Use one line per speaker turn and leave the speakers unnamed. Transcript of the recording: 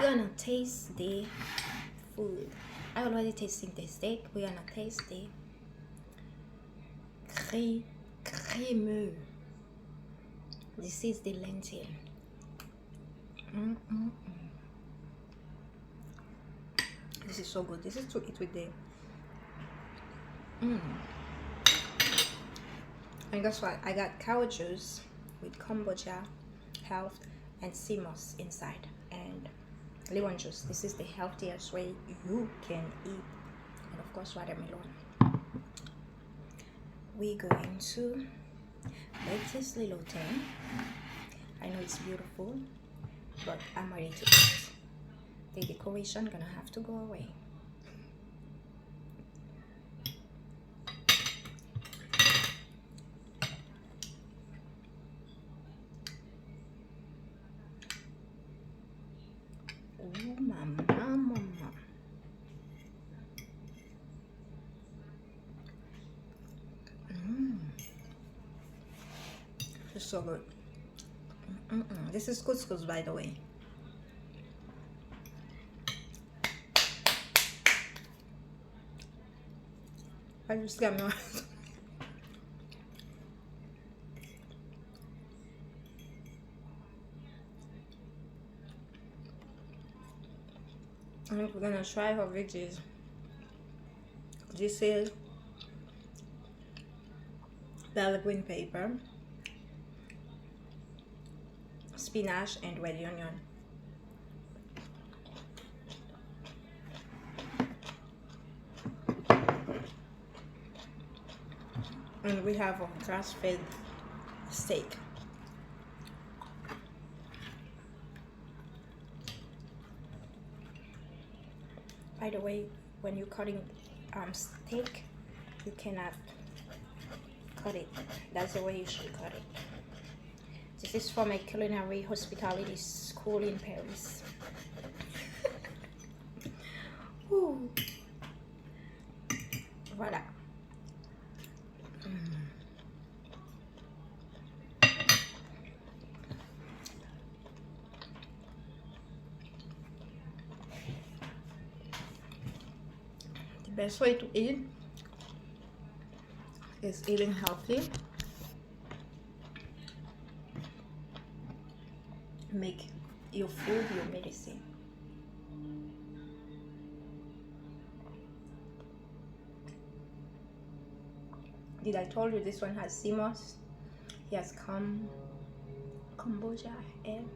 gonna taste the food. I already tasting the steak. We're gonna taste the crémeux. This is the lentil. This is so good. This is to eat with the And guess what? I got cow juice with kombucha, health, and sea moss inside, and lemon juice. This is the healthiest way you can eat, and of course watermelon. We're going to make this little thing. I know it's beautiful, but I'm ready to eat. The decoration gonna have to go away. Oh, mama. It's so good. This is couscous, by the way. I just got no. I think we're gonna try her veggies. This is bell green pepper, spinach, and red onion. And we have a grass-fed steak. By the way, when you're cutting steak, you cannot cut it. That's the way you should cut it. This is from a culinary hospitality school in Paris. Woo. Voilà. The best way to eat is eating healthy. Make your food your medicine. Did I told you this one has sea moss? He has kombucha and